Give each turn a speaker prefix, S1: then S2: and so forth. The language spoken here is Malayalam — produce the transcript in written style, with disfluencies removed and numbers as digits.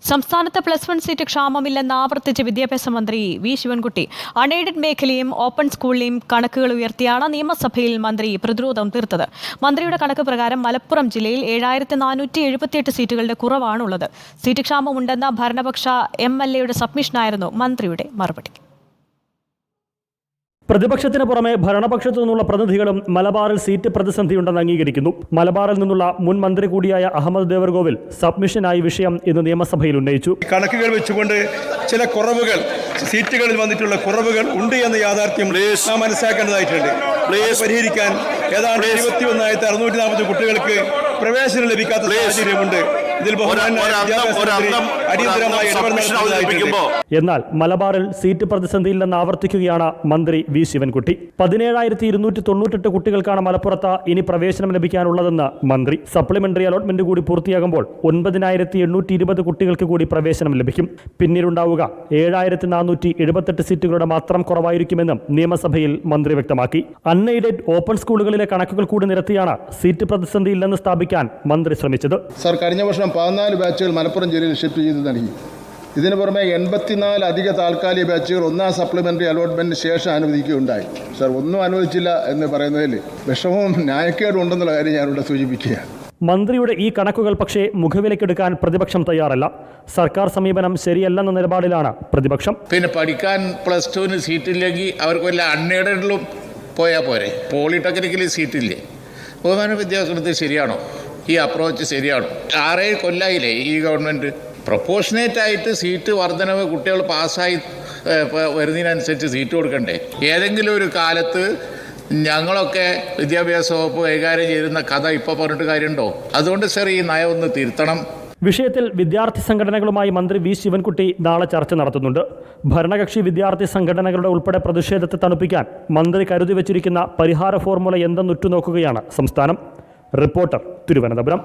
S1: സംസ്ഥാനത്ത് +1 സീറ്റ് ക്ഷാമമില്ലെന്ന് ആവർത്തിച്ച് വിദ്യാഭ്യാസ മന്ത്രി വി ശിവൻകുട്ടി. അൺഎയ്ഡഡ് മേഖലയും ഓപ്പൺ സ്കൂളിലെയും കണക്കുകൾ ഉയർത്തിയാണ് നിയമസഭയിൽ മന്ത്രി പ്രതിരോധം തീർത്തത്. മന്ത്രിയുടെ കണക്ക് പ്രകാരം മലപ്പുറം ജില്ലയിൽ 7478 സീറ്റുകളുടെ കുറവാണുള്ളത്. സീറ്റ് ക്ഷാമമുണ്ടെന്ന ഭരണപക്ഷ MLAയുടെ സബ്മിഷനായിരുന്നു മന്ത്രിയുടെ മറുപടി.
S2: പ്രതിപക്ഷത്തിന് പുറമെ ഭരണപക്ഷത്തു നിന്നുള്ള പ്രതിനിധികളും മലബാറിൽ സീറ്റ് പ്രതിസന്ധിയുണ്ടെന്ന് അംഗീകരിക്കുന്നു. മലബാറിൽ നിന്നുള്ള മുൻ മന്ത്രി കൂടിയായ അഹമ്മദ് ദേവർകോവിൽ സബ്മിഷനായി വിഷയം ഇന്ന് നിയമസഭയിൽ ഉന്നയിച്ചു.
S3: കണക്കുകൾ വെച്ചുകൊണ്ട് ചില കുറവുകൾ, സീറ്റുകളിൽ വന്നിട്ടുള്ള കുറവുകൾ ഉണ്ട് എന്ന യാഥാർത്ഥ്യം നാം മനസ്സിലാക്കേണ്ടതായിട്ടുണ്ട്. പരിഹരിക്കാൻ ഏതാണ്ട് 21,640 കുട്ടികൾക്ക് പ്രവേശനം ലഭിക്കാത്ത സാഹചര്യമുണ്ട്. ഇതിൽ
S2: എന്നാൽ മലബാറിൽ സീറ്റ് പ്രതിസന്ധിയില്ലെന്ന് ആവർത്തിക്കുകയാണ് മന്ത്രി വി ശിവൻകുട്ടി. 17,298 കുട്ടികൾക്കാണ് മലപ്പുറത്ത് ഇനി പ്രവേശനം ലഭിക്കാനുള്ളതെന്ന് മന്ത്രി. സപ്ലിമെന്ററി അലോട്ട്മെന്റ് കൂടി പൂർത്തിയാകുമ്പോൾ 9,820 കുട്ടികൾക്ക് കൂടി പ്രവേശനം ലഭിക്കും. പിന്നീടുണ്ടാവുക 7,478 സീറ്റുകളുടെ മാത്രം കുറവായിരിക്കുമെന്നും നിയമസഭയിൽ മന്ത്രി വ്യക്തമാക്കി. അൺഎയ്ഡഡ് ഓപ്പൺ സ്കൂളുകളിലെ കണക്കുകൾ കൂടി നിരത്തിയാണ് സീറ്റ് പ്രതിസന്ധിയില്ലെന്ന് സ്ഥാപിക്കാൻ മന്ത്രി ശ്രമിച്ചത്.
S4: കഴിഞ്ഞ വർഷം 14 ബാച്ചുകൾ മലപ്പുറം ജില്ലയിൽ ഷിഫ്റ്റ് ചെയ്ത് നൽകി. ഇതിനു പുറമെ 84 അധിക താൽക്കാലിക ബാച്ചുകൾ ഒന്നാം സപ്ലിമെൻ്ററി അലോട്ട്മെൻറ്റിന് ശേഷം അനുവദിക്കുകയുണ്ടായി. സർ, ഒന്നും അനുവദിച്ചില്ല എന്ന് പറയുന്നതിൽ വിഷമവും ന്യായക്കേടും ഉണ്ടെന്നുള്ള കാര്യം ഞാനിവിടെ സൂചിപ്പിക്കുകയാണ്.
S2: മന്ത്രിയുടെ ഈ കണക്കുകൾ പക്ഷേ മുഖവിലക്കെടുക്കാൻ പ്രതിപക്ഷം തയ്യാറല്ല. സർക്കാർ സമീപനം ശരിയല്ലെന്ന നിലപാടിലാണ് പ്രതിപക്ഷം.
S5: പിന്നെ പഠിക്കാൻ +2 സീറ്റില്ലെങ്കിൽ അവർക്ക് വല്ല അൺഎയ്ഡഡിലും പോയാൽ പോരെ. പോളിടെക്നിക്കലി സീറ്റില്ലേ? ബഹുമാന വിദ്യാഭ്യാസത്തിൽ ശരിയാണോ? ഈ അപ്രോച്ച് ശരിയാണോ? 6 കൊല്ലായില്ലേ ഈ ഗവൺമെൻറ് പ്രൊപ്പോഷണേറ്റ് ആയിട്ട് സീറ്റ് വർധനവ്, കുട്ടികൾ പാസ്സായി വരുന്നതിനനുസരിച്ച് സീറ്റ് കൊടുക്കണ്ടേ? ഏതെങ്കിലും ഒരു കാലത്ത് ഞങ്ങളൊക്കെ വിദ്യാഭ്യാസ വകുപ്പ് കൈകാര്യം ചെയ്യുന്ന കഥ ഇപ്പോൾ പറഞ്ഞിട്ട് കാര്യമുണ്ടോ? അതുകൊണ്ട് സർ, ഈ നയം ഒന്ന് തിരുത്തണം.
S2: വിഷയത്തിൽ വിദ്യാർത്ഥി സംഘടനകളുമായി മന്ത്രി വി ശിവൻകുട്ടി നാളെ ചർച്ച നടത്തുന്നുണ്ട്. ഭരണകക്ഷി വിദ്യാർത്ഥി സംഘടനകളുടെ ഉൾപ്പെടെ പ്രതിഷേധത്തെ തണുപ്പിക്കാൻ മന്ത്രി കരുതി വച്ചിരിക്കുന്ന പരിഹാര ഫോർമുല എന്തെന്നുറ്റുനോക്കുകയാണ് സംസ്ഥാനം. റിപ്പോർട്ടർ, തിരുവനന്തപുരം.